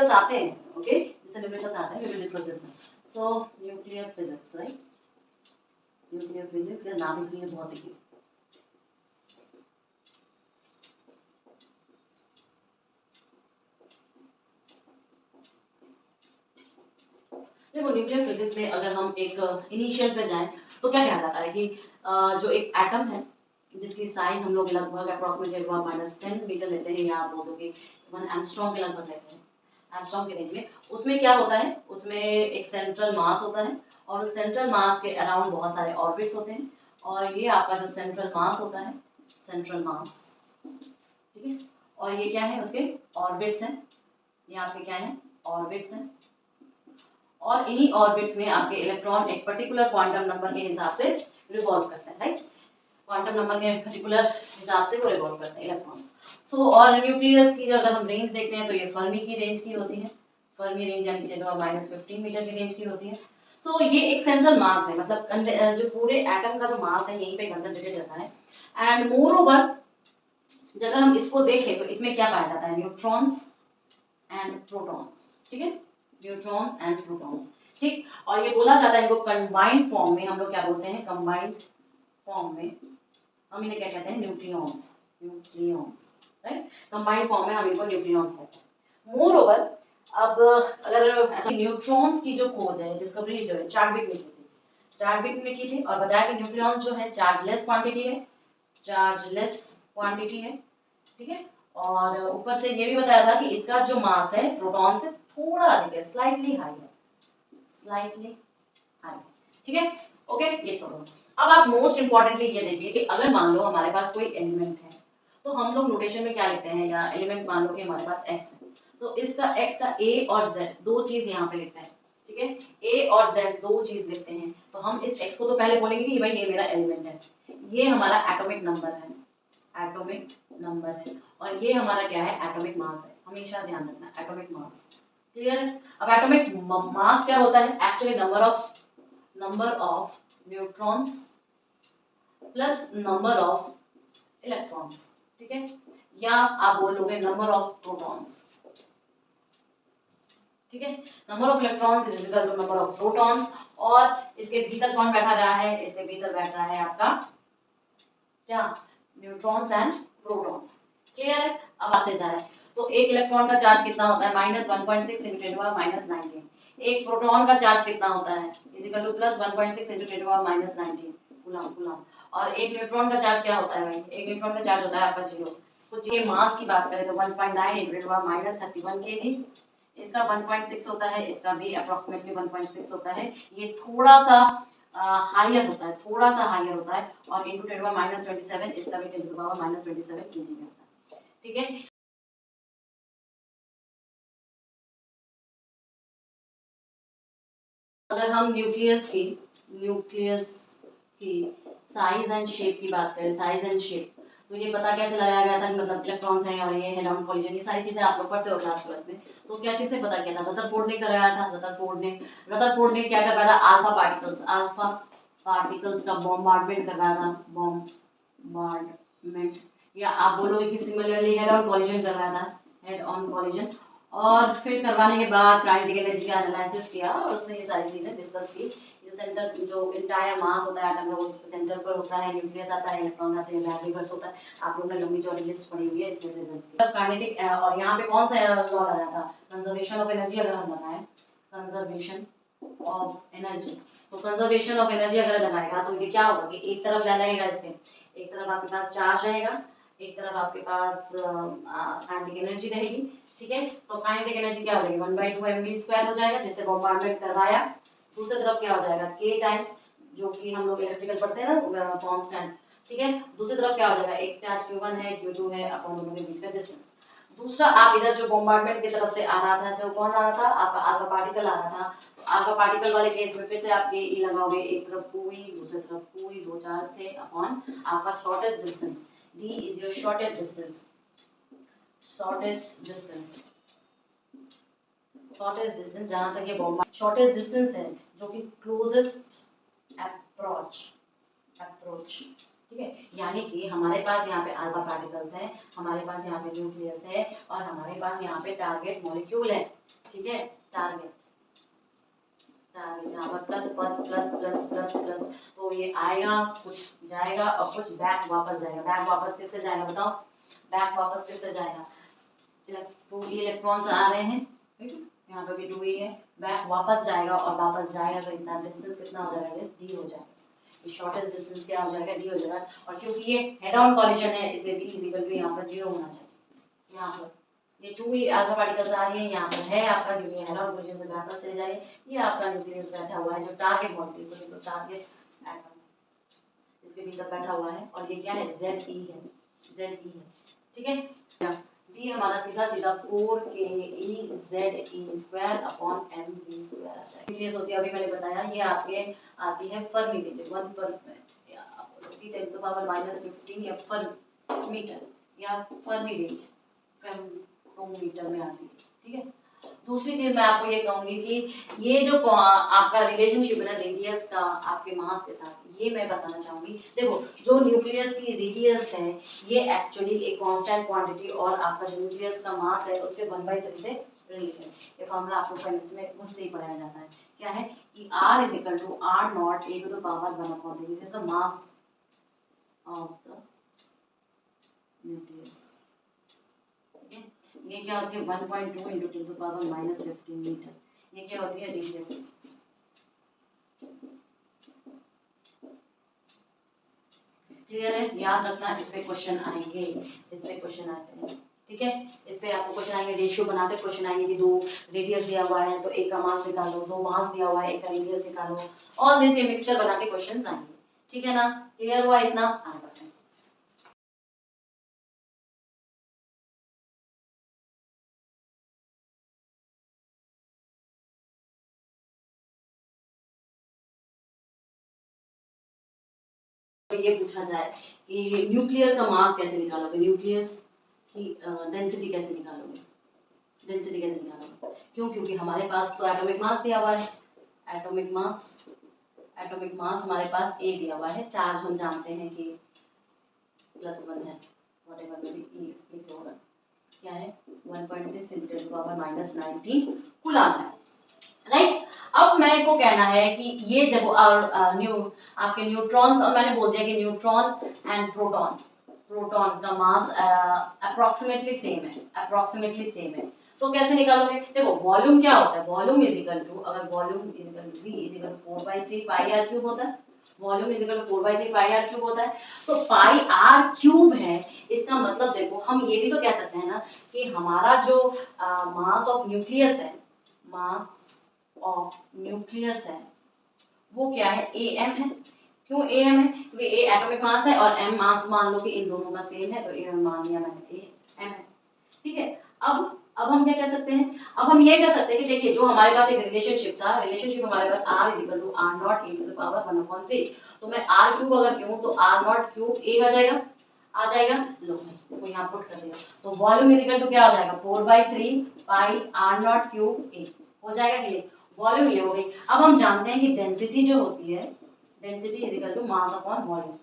Numericals आते हैं, okay, जैसे न्यूमेरिकल्स आते हैं, we will discuss this. So nuclear physics, right, nuclear physics या नाभिकीय भौतिकी। देखो न्यूक्लियर फिजिक्स में अगर हम एक इनिशियल पे जाएं तो क्या कहा जाता है कि जो एक एटम है जिसकी साइज हम लोग लगभग अप्रोक्सीमेटली -10 मीटर लेते हैं, या आप बोल दो कि 1 एंगस्ट्रॉम के लगभग लेते हैं, एंगस्ट्रॉम के रेंज में। उसमें क्या होता है, उसमें एक सेंट्रल मास होता है और उस सेंट्रल मास के अराउंड बहुत सारे ऑर्बिट्स होते हैं, और ये आपका जो सेंट्रल मास होता है, सेंट्रल मास, ठीक है, और ये क्या है, उसके ऑर्बिट्स हैं, ये आपके क्या है, ऑर्बिट्स हैं, और इन्हीं ऑर्बिट्स में आपके इलेक्ट्रॉन एक पर्टिकुलर क्वांटम नंबर के हिसाब से रिवॉल्व करते हैं, राइट, क्वांटम नंबर के पर्टिकुलर हिसाब से वो रिवॉल्व करते हैं इलेक्ट्रॉन्स। सो और न्यूक्लियस की अगर हम रेंज देखते हैं तो ये फर्मी की रेंज की होती है, फर्मी रेंज यानी कि -15 मीटर की रेंज की होती है। सो ये एक सेंट्रल मास है, मतलब जो पूरे एटम का जो मास है यहीं पे कंसंट्रेटेड रहता है। एंड मोर ओवर अगर हम इसको देखें तो इसमें क्या पाया जाता है, न्यूट्रॉन्स एंड प्रोटॉन्स, ठीक है, न्यूट्रॉन्स एंड प्रोटॉन्स, ठीक। और ये बोला जाता है इनको कंबाइंड फॉर्म में, हम लोग क्या बोलते हैं, कंबाइंड फॉर्म में हम इन्हें क्या कहते हैं, nucleons, nucleons, right, combined form में हम इनको न्यूक्लियॉन्स कहते हैं। मोर ओवर अब अगर ऐसा न्यूट्रॉन्स की जो खोज है, डिस्कवरी जो है, चार्विक ने की थी, चार्विक ने की थी, और बताया कि न्यूक्लियॉन्स जो है चार्जलेस क्वांटिटी है, चार्जलेस क्वांटिटी है, ठीक है, और ऊपर से ये भी बताया था कि इसका जो मास है प्रोटॉन से थोड़ा अधिक है, स्लाइटली हाई है, स्लाइटली हाई, ठीक है, ओके, ये छोड़ो। अब आप मोस्ट इंपॉर्टेंटली ये देखिए कि अगर मान लो हमारे पास कोई एलिमेंट है तो हम लोग नोटेशन में क्या लिखते हैं, या एलिमेंट मान लो कि हमारे पास x है, तो इसका x का a और z दो चीज यहाँ पे लिखते हैं, ठीक है, a और z दो चीज लिखते हैं, तो हम इस x को तो पहले बोलेंगे कि भाई ये मेरा एलिमेंट है, ये हमारा एटॉमिक नंबर है, एटॉमिक नंबर है, और ये हमारा क्या है, एटॉमिक मास है, हमेशा ध्यान रखना, एटॉमिक मास, क्लियर है। अब एटॉमिक मास क्या होता है, actually number of neutrons plus number of electrons, ठीक है, या आप बोलोगे नंबर ऑफ प्रोटॉन्स, ठीक है, number of electrons is equal to number of protons, और इसके भीतर कौन बैठा रहा है, इसके भीतर बैठ रहा है आपका क्या, न्यूट्रॉन्स एंड प्रोटॉन्स, क्लियर है। अब आपसे जाए तो एक इलेक्ट्रॉन का चार्ज कितना होता है, -1.6 × 10⁻⁹, एक प्रोटॉन का चार्ज कितना होता है, इक्वल टू +1.6 × 10⁻⁹ कूलम, और एक न्यूट्रॉन का चार्ज क्या होता है भाई, एक न्यूट्रॉन का चार्ज होता है आपका 0। तो ये मास की बात करें तो 1.9 × 10⁻31 kg, इसका 1.6 होता है, इसका भी अप्रोक्सीमेटली 1.6 होता है, ये थोड़ा सा हायर होता है, थोड़ा सा हायर होता है, और इंटू 10⁻27 इसका भी 10⁻27 kg में होता है, ठीक है। अगर हम न्यूक्लियस की साइज एंड शेप की बात करें, साइज एंड शेप, तो ये पता कैसे लगाया गया था कि मतलब इलेक्ट्रॉन्स हैं और ये हेड ऑन कॉलिजन, ये सारी चीजें आप लोग पढ़ते हो क्लास 12 में, तो क्या किसने पता किया था, रदरफोर्ड ने कराया था, रदरफोर्ड ने क्या करवाया था, अल्फा पार्टिकल्स का बॉम्बार्डमेंट करवाया था, बॉम्बार्डमेंट, या आप बोलोगे कि सिमिलरली हेड ऑन कॉलिजन करवाया था, हेड ऑन कॉलिजन, और फिर करवाने के बाद काइनेटिक एनर्जी का एनालिसिस किया और उसने ये सारी चीजें डिस्कस की, जो सेंटर, जो इंटायर मास होता है एटम का, वो सेंटर पर होता है, न्यूक्लियस आता है, इलेक्ट्रॉन आते हैं, बैक रिवर्स होता है, आप लोगों ने लंबी चौड़ी लिस्ट पढ़ी हुई है इसके रिजल्ट्स की। काइनेटिक, और यहाँ पे कौन सा लॉ लगाया था, कंजर्वेशन ऑफ एनर्जी, अगर हम लगाएं कंजर्वेशन ऑफ एनर्जी, तो कंजर्वेशन ऑफ एनर्जी अगर लगाएगा तो ये क्या होगा कि एक तरफ क्या लगेगा, इसके एक तरफ आपके पास चार्ज रहेगा, एक तरफ आपके पास काइनेटिक एनर्जी रहेगी, ठीक है, तो काइनेटिक एनर्जी क्या हो जाएगी, 1/2 mv² हो जाएगा, जिससे बॉम्बार्डमेंट करवाया, दूसरी तरफ क्या हो जाएगा, k टाइम्स, जो कि हम लोग इलेक्ट्रिकल पढ़ते हैं ना, कांस्टेंट, ठीक है, दूसरी तरफ क्या हो जाएगा, एक चार्ज q1 है, q2 है, अपन दोनों के बीच का डिस्टेंस। दूसरा आप इधर जो बॉम्बार्डमेंट की तरफ से आ रहा था, जो कौन आ रहा था, आपका अल्फा पार्टिकल आ रहा था, तो अल्फा पार्टिकल वाले केस में फिर से आप के ई लगाओगे, एक तरफ कोई, दूसरी तरफ कोई, दो चार्ज थे अपॉन आपका shortest distance, d is your shortest distance, shortest distance, shortest distance, जहां तक ये बॉम्ब शॉर्टेस्ट डिस्टेंस है, जो कि क्लोजेस्ट अप्रोच, ठीक है, यानी कि हमारे पास यहाँ पे अल्फा पार्टिकल्स हैं, हमारे पास यहाँ पे न्यूक्लियस है, और हमारे पास यहाँ पे टारगेट मॉलिक्यूल है, ठीक है, टारगेट टारगेट यहाँ पर plus plus plus plus plus plus, तो ये आएगा, कुछ जाएगा और कुछ बैक वापस जाएगा। बैक वापस किससे जाएगा बताओ, बैक वापस किससे जाएगा, 2 इलेक्ट्रॉन्स आ रहे हैं, ठीक है, यहाँ पे भी 2 ही है, बैक वापस जाएगा और वापस जाएगा तो इतना डिस्टेंस कितना हो जाएगा, डी हो जाएगा। ये शॉर्टेस्ट डिस्टेंस क्या हो जाएगा, डी हो जाएगा। और क्योंकि ये हेड ऑन कॉलिजन है इसलिए बी इज इक्वल टू यहाँ पर 0 होना चाहिए। यहाँ पर ये 2 ही अल्फा पार्टिकल्स आ रही है, यहाँ पर है आपका क्योंकि हेड ऑन कॉलिजन से वापस चले जा रही है। ये आपका न्यूक्लियस बैठा हुआ है जो टारगेट मॉलिक्यूल को टारगेट एटम इसके भीतर बैठा हुआ है, और ये क्या है, ZE है, ZE है, ठीक है। डी हमारा सीधा सीधा 4KEZE² अपॉन mv² आ जाएगा। न्यूक्लियस होती है, अभी मैंने बताया, ये आपके आती है फर्मी रेंज 1 पर 10⁻⁻15 या मीटर या फर्मी रेंज फेम्टोमीटर में आती है, ठीक है। दूसरी चीज मैं आपको ये कहूंगी कि ये जो आपका रिलेशनशिप है ना रेडियस का आपके मास के साथ, ये मैं बताना चाहूंगी। देखो जो न्यूक्लियस की रेडियस है ये एक्चुअली एक कांस्टेंट क्वांटिटी और आपका जो न्यूक्लियस का मास है उसके 1/3 से रिलेटेड है। ये फॉर्मूला आपको पहले में घुसते ही पढ़ाया जाता है, क्या है कि R = R0 a to the power 1/3, this is the mass of the nucleus. ये क्या होती है 1.2 × 10⁻⁻15 मीटर, ये क्या होती है रेडियस। क्लियर है, याद रखना, इस पे क्वेश्चन आएंगे, इस पे क्वेश्चन आते हैं, ठीक है। इस पे आपको क्वेश्चन आएंगे, रेशियो बनाकर क्वेश्चन आएंगे कि 2 रेडियस दिया हुआ है तो एक का मास निकालो, 2 मास दिया हुआ है एक का रेडियस निकालो, ऑल दिस ये मिक्सचर बना के क्वेश्चंस आएंगे, ठीक है ना। क्लियर हुआ इतना, आगे बढ़ते हैं। तो ये पूछा जाए कि न्यूक्लियर का मास कैसे निकालोगे, न्यूक्लियस की डेंसिटी कैसे निकालोगे, डेंसिटी कैसे निकालोगे, क्यों, क्योंकि हमारे पास तो एटॉमिक मास दिया हुआ है, एटॉमिक मास हमारे पास A दिया हुआ है, चार्ज हम जानते हैं कि +1 है, व्हाटएवर में भी लिखा होगा, क्या है 1.6 × 10⁻⁻19 कूलम है, राइट। अब मेरे को कहना है कि ये देखो आपके न्यूट्रॉन्स, और मैंने बोल दिया कि न्यूट्रॉन एंड प्रोटॉन का मास अप्रोक्सीमेटली सेम है, तो कैसे निकालोगे, देखो वॉल्यूम क्या होता है, वॉल्यूम इज इक्वल टू, अगर volume is equal to V is equal to 4/3 πr³ होता है, volume is equal to 4/3 πr³ होता है, तो πr³ है, इसका मतलब देखो हम ये भी तो कह सकते हैं ना कि हमारा जो मास ऑफ न्यूक्लियस है, मास ऑफ न्यूक्लियस है वो क्या है, am है। क्यों am है, क्योंकि a एटॉमिक मास है और m मास मान लो कि इन दोनों का सेम है, तो am मान लिया मैंने am है, ठीक है। अब हम क्या कर सकते हैं, अब हम ये कर सकते हैं कि देखिए जो हमारे पास एक रिलेशनशिप था, रिलेशनशिप हमारे पास R = R0 a to the power 1/3, तो मैं R³ अगर क्यों तो R0³ a आ जाएगा, लो मैं इसको यहाँ पुट कर दिया, तो वॉल्यूम इज इक्वल टू क्या हो जाएगा 4/3 πr0³ a हो जाएगा कि नहीं, वॉल्यूम ये हो गई। अब हम जानते हैं कि डेंसिटी जो होती है, density is equal to mass upon volume,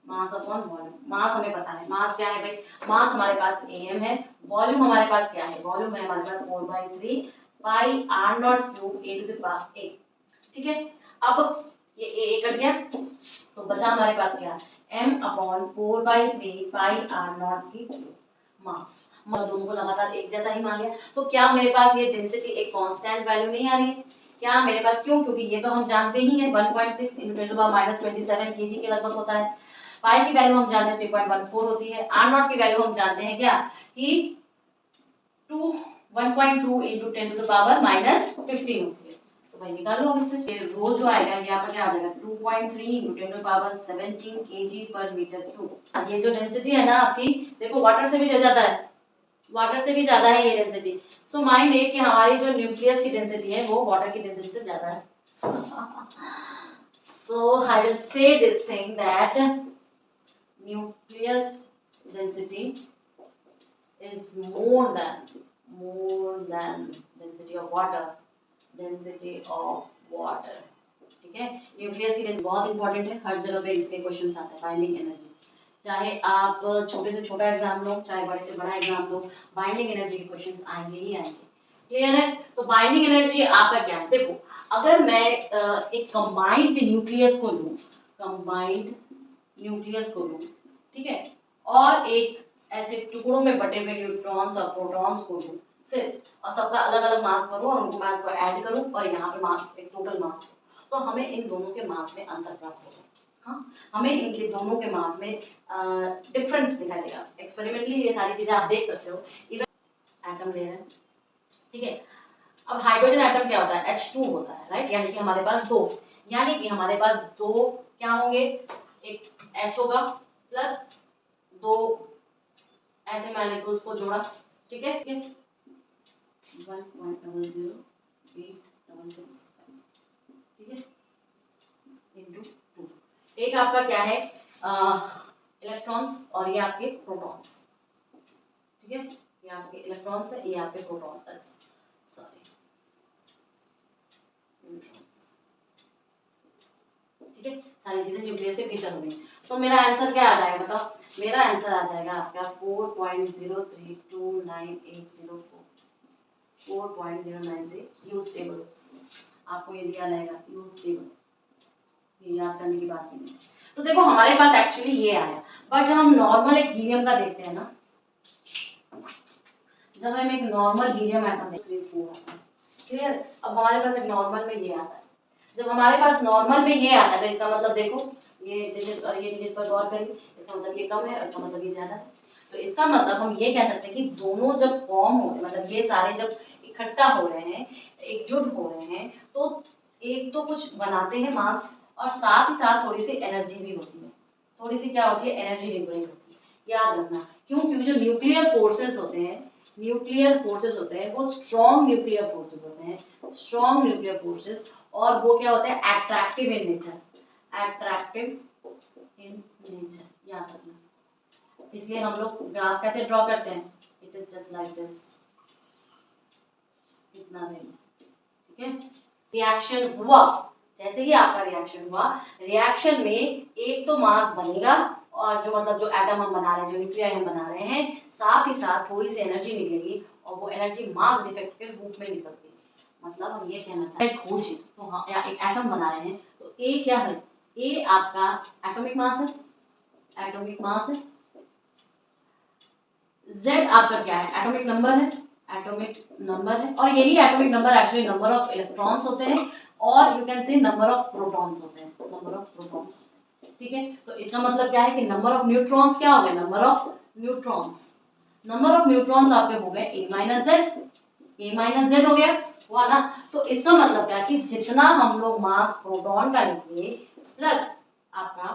mass upon volume, mass हमें पता है, मास क्या है भाई, मास हमारे पास am है, वॉल्यूम हमारे पास क्या है, वॉल्यूम है हमारे पास 4/3 πr0³ a to the power a, ठीक है। अब ये a कट गया तो बचा हमारे पास क्या, m/4/3 πr0³ मास, मतलब दोनों को लगातार एक जैसा ही मान लिया, तो क्या मेरे पास ये डेंसिटी एक कांस्टेंट वैल्यू नहीं आ रही है, क्या मेरे पास, क्यों, क्योंकि ये तो हम जानते ही हैं 1.6 × 10⁻⁻27 kg के लगभग होता है, पाई की वैल्यू हम जानते हैं 3.14 होती है, r0 की वैल्यू हम जानते हैं क्या कि 1.2 × 10⁻⁻15 होती है, तो भाई निकाल लो इससे, ये रो जो आएगा ये आपका क्या आ जाएगा 2.3 × 10⁻17 kg/m³। ये जो डेंसिटी है ना आपकी, देखो वाटर से भी रह जाता है, वाटर से भी ज्यादा है ये डेंसिटी, सो माइंड है कि हमारी जो न्यूक्लियस की डेंसिटी है वो वाटर की डेंसिटी से ज्यादा है। So I will say this thing that nucleus density is more than density of water, ठीक है। न्यूक्लियस की डेंसिटी बहुत इंपॉर्टेंट है, हर जगह पे इसके क्वेश्चंस आते हैं, बाइंडिंग एनर्जी, चाहे आप छोटे से छोटा एग्जाम लो चाहे बड़े से बड़ा एग्जाम लो, बाइंडिंग एनर्जी के क्वेश्चंस आएंगे ही आएंगे, क्लियर है? तो बाइंडिंग एनर्जी आपका क्या है, देखो अगर मैं एक कंबाइंड न्यूक्लियस को लूँ, कंबाइंड न्यूक्लियस को लूँ, ठीक है, और एक ऐसे टुकड़ों में बटे हुए न्यूट्रॉन्स और प्रोटॉन्स को लूँ सिर्फ, और सबका अलग अलग मास करूँ और उनको मास को ऐड करूँ और यहाँ पे मास एक टोटल मास, तो हमें इन दोनों के मास में अंतर प्राप्त होगा। हाँ, हमें इनके दोनों के मास में डिफरेंस दिखाई देगा। एक्सपेरिमेंटली ये सारी चीज़ें आप देख सकते हो। इवन एटम ले रहे हैं, ठीक है, अब हाइड्रोजन एटम क्या होता है, H2 होता है, राइट, यानी कि हमारे पास दो, यानी कि हमारे पास दो क्या होंगे, एक H होगा प्लस दो ऐसे मॉलिक्यूल्स को जोड़ा, ठीक है, 1.00866, ठीक है, इंटू 2, एक आपका क्या है इलेक्ट्रॉन्स और ये आपके प्रोटॉन्स, ठीक है, ये आपके इलेक्ट्रॉन्स है, ये आपके प्रोटॉन्स, सॉरी न्यूट्रॉन्स, ठीक है, सारी चीजें न्यूक्लियस के भीतर होंगी। तो मेरा आंसर क्या आ जाएगा बताओ, मेरा आंसर आ जाएगा आपका 4.0329804, 4.093 यूज टेबल, आपको ये दिया रहेगा यूज टेबल, ये याद करने की बात नहीं है। तो देखो हमारे पास एक्चुअली ये आया, बट जब हम नॉर्मल एक हीलियम का देखते हैं ना, जब हम एक नॉर्मल हीलियम एटम देखते हैं, क्लियर, अब हमारे पास एक नॉर्मल में ये आता है, जब हमारे पास नॉर्मल में ये आता है तो इसका मतलब देखो ये डिजिट और ये डिजिट पर गौर करिए, इसका मतलब ये कम है और इसका मतलब ये ज्यादा है, तो इसका मतलब हम ये कह सकते हैं कि दोनों जब फॉर्म हो रहे, मतलब ये सारे जब इकट्ठा हो रहे हैं, एकजुट हो रहे हैं, तो एक तो कुछ बनाते हैं मास, और साथ ही साथ थोड़ी सी एनर्जी भी होती है, थोड़ी सी क्या होती है, एनर्जी लिबरेट होती है, याद रखना, क्यों, क्योंकि जो न्यूक्लियर फोर्सेस होते हैं, न्यूक्लियर फोर्सेस होते हैं वो स्ट्रॉन्ग न्यूक्लियर फोर्सेस होते हैं, स्ट्रॉन्ग न्यूक्लियर फोर्सेस, और वो क्या होते हैं, attractive in nature, attractive in nature, याद रखना, इसलिए हम लोग ग्राफ कैसे ड्रॉ करते हैं, it is just like this, इतना रेंज, ठीक है, रिएक्शन हुआ, जैसे ही आपका रिएक्शन हुआ, रिएक्शन में एक तो मास बनेगा, और जो मतलब जो एटम हम बना रहे हैं, जो न्यूक्लियाई हम बना रहे हैं, साथ ही साथ थोड़ी सी एनर्जी निकलेगी, और वो एनर्जी मास डिफेक्ट के रूप में निकलती है, मतलब हम ये कहना चाहते हैं खोज, तो हाँ या एक एटम बना रहे हैं, तो ए क्या है, ए आपका एटॉमिक मास है, एटॉमिक मास है, Z आपका क्या है, एटॉमिक नंबर है, एटॉमिक नंबर है, और यही atomic number actually number of electrons होते हैं, और you can say number of protons होते हैं, नंबर ऑफ प्रोटॉन्स, ठीक है, तो इसका मतलब क्या है कि नंबर ऑफ न्यूट्रॉन्स क्या हो गए, number of neutrons, number of neutrons आपके हो गए ए माइनस जेड हो गया, हुआ ना, तो इसका मतलब क्या है कि जितना हम लोग मास प्रोटॉन का निकले प्लस आपका,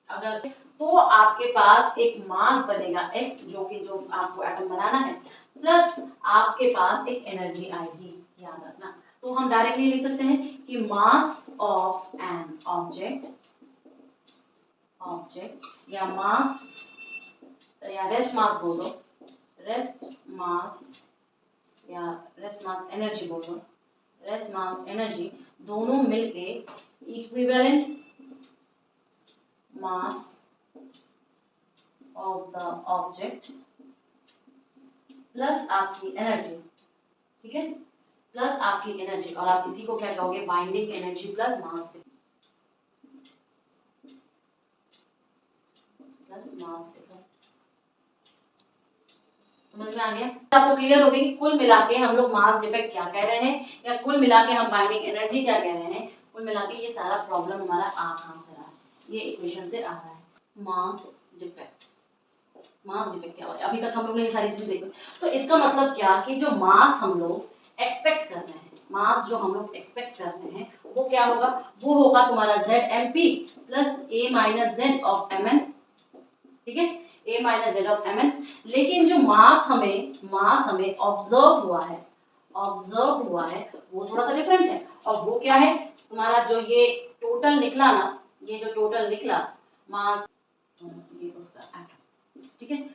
अगर तो आपके पास एक मास बनेगा x, जो कि जो आपको एटम बनाना है, प्लस आपके पास एक एनर्जी आएगी, याद रखना, तो हम डायरेक्टली लिख सकते हैं कि मास ऑफ एन ऑब्जेक्ट, या मास या रेस्ट मास बोलो, रेस्ट मास या रेस्ट मास एनर्जी बोलो, रेस्ट मास एनर्जी, दोनों मिलके equivalent mass of the object plus आपकी एनर्जी, ठीक है, प्लस आपकी एनर्जी, और आप इसी को क्या कहोगे, binding energy plus mass, plus mass difference, समझ में आ गया, आपको क्लियर हो गई कि कुल मिला के हम लोग मास डिफेक्ट क्या कह रहे हैं, या कुल मिला के हम बाइंडिंग एनर्जी क्या कह रहे हैं, कुल मिला के ये सारा प्रॉब्लम हमारा कहाँ से आ रहा है, ये इक्वेशन से आ रहा है, मास डिफेक्ट, मास डिफेक्ट क्या है, अभी तक हम लोग ने ये सारी चीजें देखी, तो इसका मतलब क्या कि जो मास हम लोग एक्सपेक्ट कर रहे हैं, मास जो हम लोग एक्सपेक्ट कर रहे हैं वो क्या होगा, वो होगा तुम्हारा ZMP plus A minus Z of Mn, ठीक है, A minus Z of Mn, लेकिन जो मास हमें ऑब्जर्व हुआ है वो थोड़ा सा डिफरेंट है, और वो क्या है, तुम्हारा जो ये टोटल निकला ना, ये जो टोटल निकला मास, ये उसका एटम, ठीक है,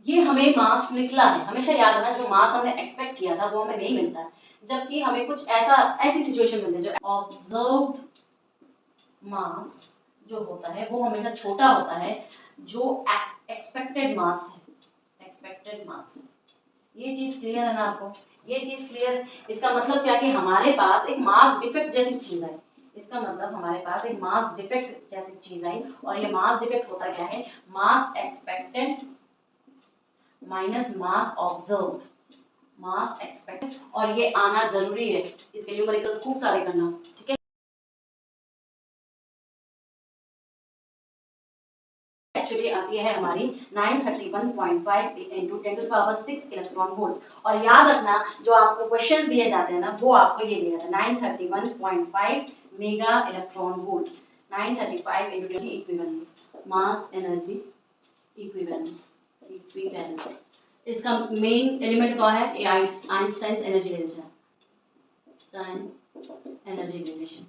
ये हमें मास निकला है, हमेशा याद रखना, जो मास हमने एक्सपेक्ट किया था वो हमें नहीं मिलता है, जबकि हमें कुछ ऐसी सिचुएशन मिलती है, जो ऑब्जर्व्ड मास जो होता है वो हमेशा छोटा होता है जो एक्सपेक्टेड मास है, एक्सपेक्टेड मास, ये चीज क्लियर है ना आपको? ये चीज क्लियर, इसका मतलब क्या कि हमारे पास एक मास डिफेक्ट जैसी चीज आई। इसका मतलब हमारे पास एक मास डिफेक्ट जैसी चीज आई, और ये मास डिफेक्ट होता क्या है? मास एक्सपेक्टेड माइनस मास ऑब्जर्व, मास एक्सपेक्टेड, और ये आना जरूरी है, इसके न्यूमेरिकल्स खूब सारे करना, ठीक है। एक्चुअली आती है हमारी 931.5 इंटू 10⁶ इलेक्ट्रॉन वोल्ट। और याद रखना, जो आपको क्वेश्चंस दिए जाते हैं ना, वो आपको ये दिया था 931.5 mega electron volt. 935 into equivalence, mass energy equivalence, equivalence. इसका मेन एलिमेंट क्या है? Einstein energy relation, energy relation,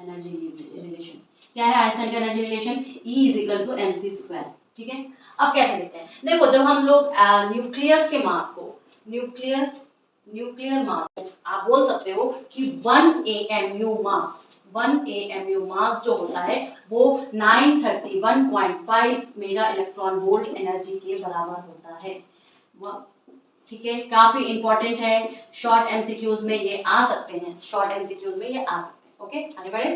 energy relation क्या है? आइंस्टाइन का एनर्जी रिलेशन E = mc², ठीक है। अब कैसे लिखते हैं? देखो, जब हम लोग न्यूक्लियस के मास को, न्यूक्लियर मास को आप बोल सकते हो कि 1 AMU मास, 1 AMU मास जो होता है वो 931.5 मेगा इलेक्ट्रॉन वोल्ट एनर्जी के बराबर होता है। ठीक है, काफी इंपॉर्टेंट है, शॉर्ट एमसीक्यूज में ये आ सकते हैं, शॉर्ट एमसीक्यूज में ये आ सकते हैं। ओके, आगे बढ़े।